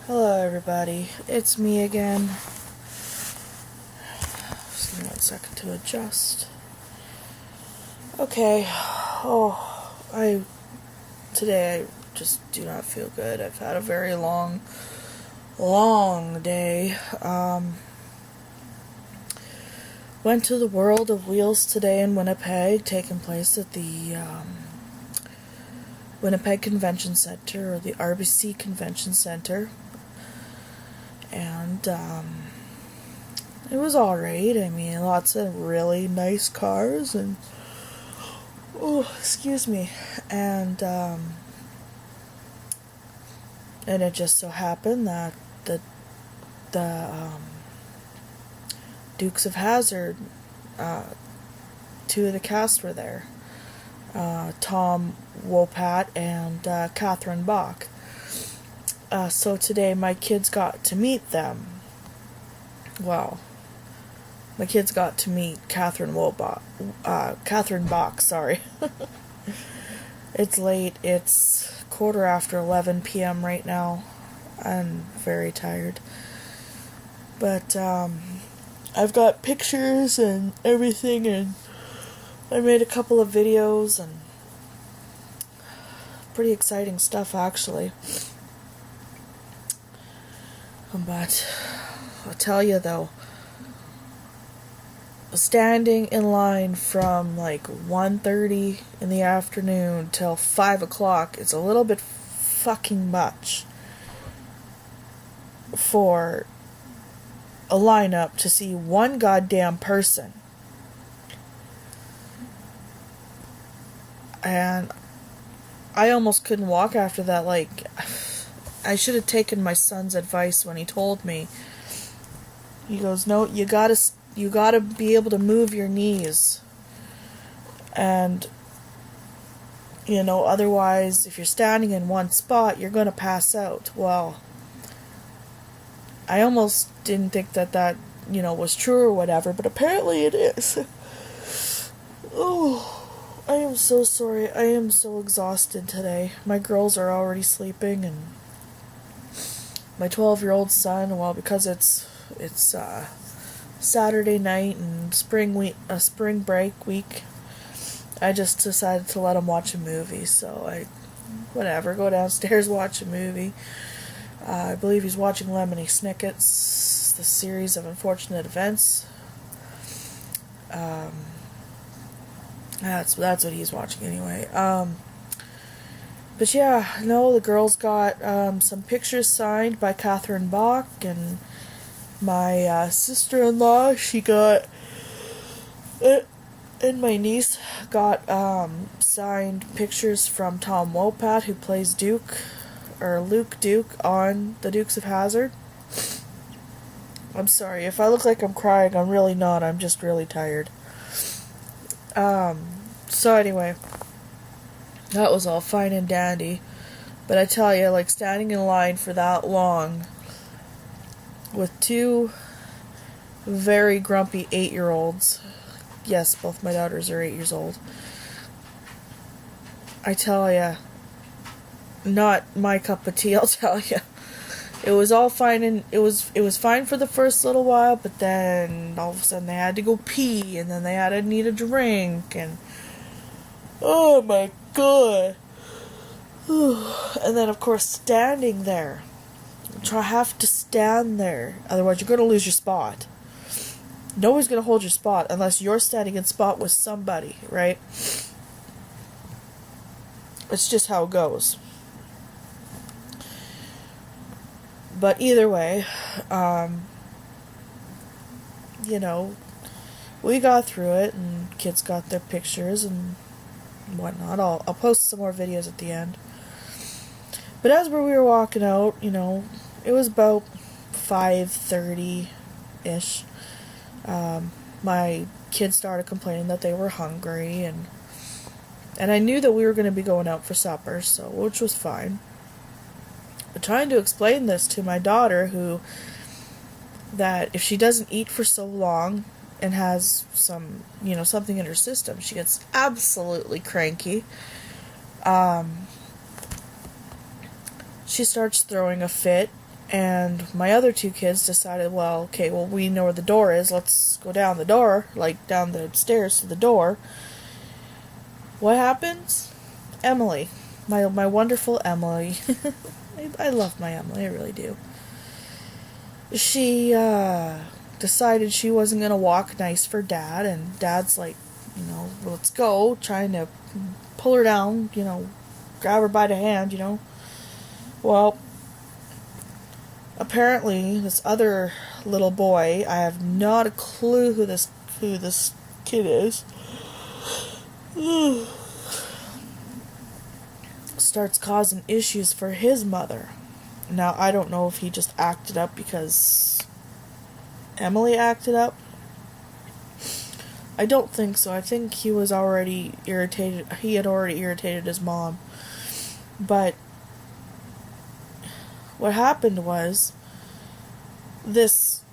Hello everybody, it's me again. Just give me 1 second to adjust. Okay, today I just do not feel good. I've had a very long day. Went to the World of Wheels today in Winnipeg, taking place at the Winnipeg Convention Center, or the RBC Convention Center. And it was alright. I mean, lots of really nice cars and excuse me. And it just so happened that the Dukes of Hazzard, two of the cast were there. Tom Wopat and Catherine Bach. So today my kids got to meet them. Well, my kids got to meet Catherine Bach, sorry. It's late. It's 11:15 p.m. right now. I'm very tired. But, I've got pictures and everything, and I made a couple of videos, and pretty exciting stuff, actually. But I'll tell you though, standing in line from like 1:30 in the afternoon till 5 o'clock is a little bit fucking much for a lineup to see one goddamn person. And I almost couldn't walk after that. Like, I should have taken my son's advice when he told me. He goes, "No, you gotta be able to move your knees. And, otherwise, if you're standing in one spot, you're gonna pass out." Well, I almost didn't think that was true or whatever, but apparently it is. Oh, I am so sorry. I am so exhausted today. My girls are already sleeping, and my 12-year-old son, well, because it's Saturday night and spring break week, I just decided to let him watch a movie. So go downstairs, watch a movie. I believe he's watching Lemony Snicket's The Series of Unfortunate Events. That's what he's watching anyway. But yeah, no, the girls got some pictures signed by Catherine Bach, and my sister-in-law, she got it, and my niece got signed pictures from Tom Wopat, who plays Luke Duke on the Dukes of Hazzard. I'm sorry, if I look like I'm crying, I'm really not. I'm just really tired. So anyway, that was all fine and dandy. But I tell you, like, standing in line for that long with two very grumpy 8-year-olds. Yes, both my daughters are 8 years old. I tell you, not my cup of tea, I'll tell you. It was all fine, and it was fine for the first little while, but then all of a sudden they had to go pee, and then they had to need a drink, and oh my god. And then, of course, standing there. Have to stand there, otherwise you're going to lose your spot. Nobody's going to hold your spot unless you're standing in spot with somebody, right? It's just how it goes. But either way, we got through it, and kids got their pictures and whatnot. I'll post some more videos at the end. But as we were walking out, it was about 5:30-ish. My kids started complaining that they were hungry, and I knew that we were going to be going out for supper, so which was fine. But trying to explain this to my daughter, that if she doesn't eat for so long and has some, something in her system, she gets absolutely cranky. She starts throwing a fit, And my other two kids decided, well, okay, well, we know where the door is. Let's go down the door, like down the stairs to the door. What happens? Emily. My wonderful Emily. I love my Emily, I really do. She decided she wasn't going to walk nice for Dad, and Dad's like, let's go, trying to pull her down, grab her by the hand, Well, apparently this other little boy, I have not a clue who this kid is, starts causing issues for his mother. Now, I don't know if he just acted up because Emily acted up. I don't think so. I think he was already irritated. He had already irritated his mom. But what happened was, this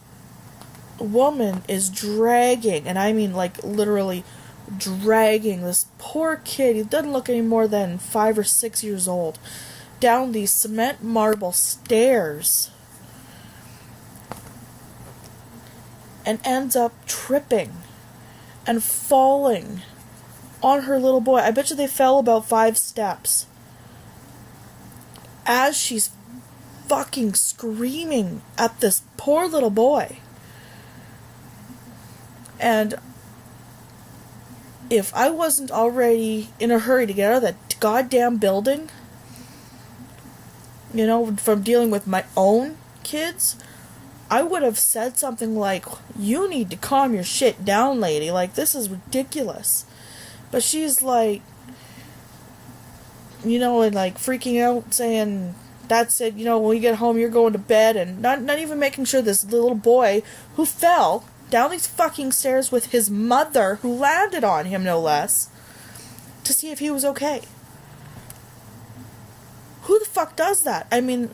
woman is dragging, and I mean like literally dragging this poor kid, he doesn't look any more than 5 or 6 years old, down these cement marble stairs, and ends up tripping and falling on her little boy. I bet you they fell about 5 steps. As she's fucking screaming at this poor little boy. And if I wasn't already in a hurry to get out of that goddamn building, from dealing with my own kids, I would have said something like, you need to calm your shit down, lady. Like, this is ridiculous. But she's like, and like freaking out, saying, that's it, when you get home, you're going to bed, and not even making sure this little boy who fell down these fucking stairs with his mother, who landed on him, no less, to see if he was okay. Who the fuck does that? I mean,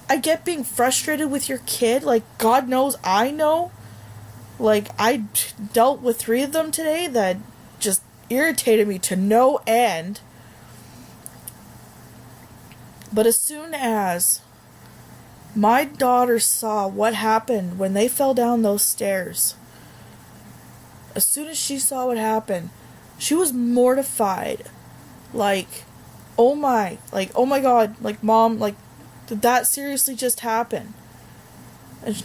I get being frustrated with your kid, like, God knows I know. Like, I dealt with 3 of them today that just irritated me to no end. But as soon as my daughter saw what happened when they fell down those stairs, as soon as she saw what happened, she was mortified. Like, oh my God, like, Mom, like, did that seriously just happen?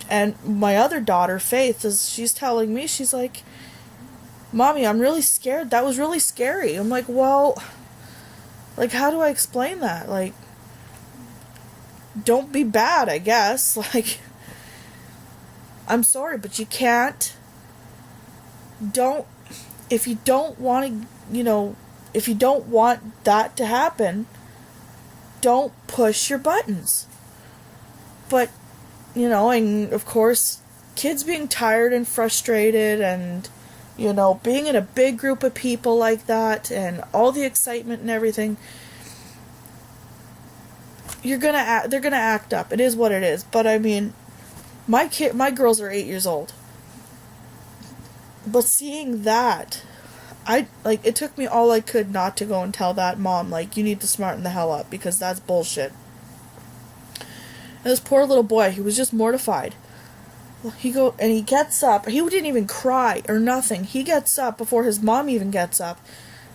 And my other daughter, Faith, she's telling me, she's like, Mommy, I'm really scared. That was really scary. I'm like, well, like, how do I explain that? Like, don't be bad, I guess. Like, I'm sorry, but you can't. If you don't want to, if you don't want that to happen, don't push your buttons. But, and of course, kids being tired and frustrated and, being in a big group of people like that and all the excitement and everything, they're gonna act up. It is what it is. But I mean, my girls are 8 years old. But seeing that, it took me all I could not to go and tell that mom, like, you need to smarten the hell up, because that's bullshit. And this poor little boy, he was just mortified. He gets up. He didn't even cry or nothing. He gets up before his mom even gets up,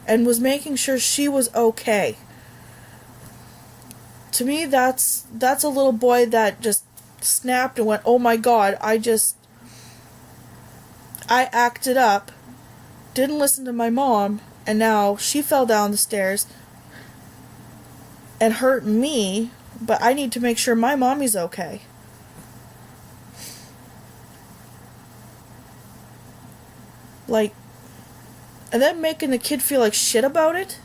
and was making sure she was okay. To me, that's a little boy that just snapped and went, oh my God, I acted up, didn't listen to my mom, and now she fell down the stairs and hurt me, but I need to make sure my mommy's okay. Like, and then making the kid feel like shit about it.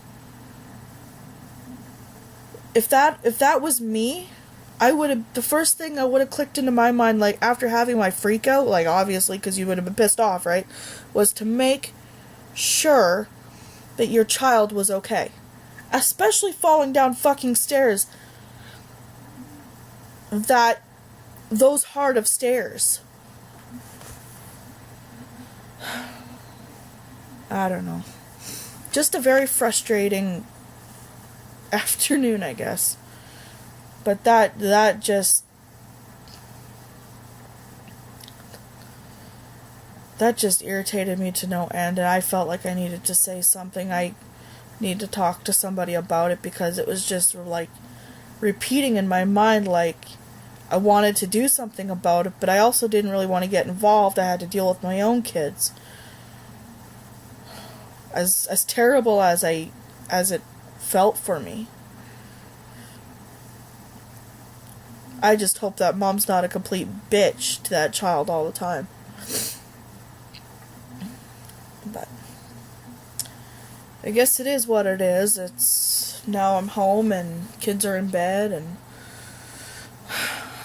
If that was me, the first thing I would have clicked into my mind, like, after having my freak out, like, obviously, because you would have been pissed off, right, was to make sure that your child was okay. Especially falling down fucking stairs. Those hard of stairs. I don't know. Just a very frustrating afternoon, I guess. But that just that just irritated me to no end, and I felt like I needed to say something. I need to talk to somebody about it, because it was just like repeating in my mind, like I wanted to do something about it, but I also didn't really want to get involved. I had to deal with my own kids. As terrible as it felt for me, I just hope that mom's not a complete bitch to that child all the time. But I guess it is what it is. It's now I'm home and kids are in bed, and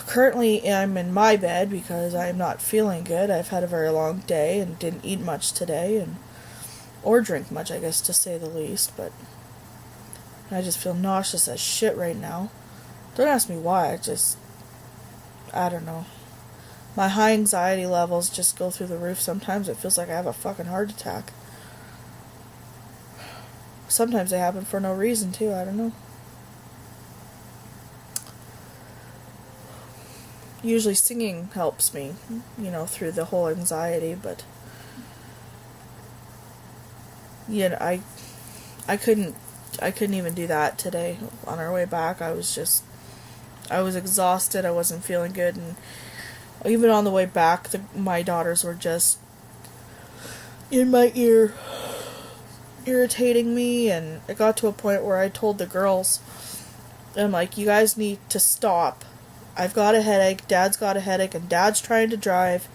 currently I'm in my bed because I'm not feeling good. I've had a very long day and didn't eat much today, or drink much, I guess, to say the least, but I just feel nauseous as shit right now. Don't ask me why, I don't know. My high anxiety levels just go through the roof. Sometimes it feels like I have a fucking heart attack. Sometimes they happen for no reason, too. I don't know. Usually singing helps me, through the whole anxiety, but I couldn't even do that today. On our way back, I was exhausted. I wasn't feeling good, and even on the way back, my daughters were just in my ear, irritating me, and it got to a point where I told the girls, I'm like, you guys need to stop. I've got a headache, Dad's got a headache, and Dad's trying to drive,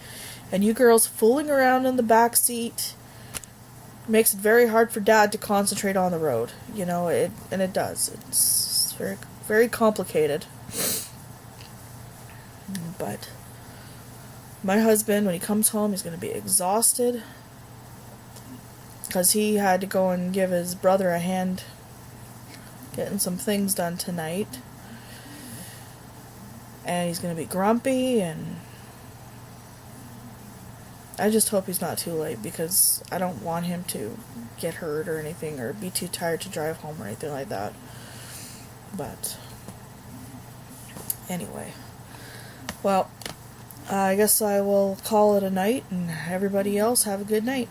and you girls fooling around in the back seat makes it very hard for Dad to concentrate on the road, and it does. It's very, very complicated. But my husband, when he comes home, he's going to be exhausted, because he had to go and give his brother a hand getting some things done tonight. And he's going to be grumpy, and I just hope he's not too late, because I don't want him to get hurt or anything, or be too tired to drive home or anything like that. But anyway, well, I guess I will call it a night, and everybody else have a good night.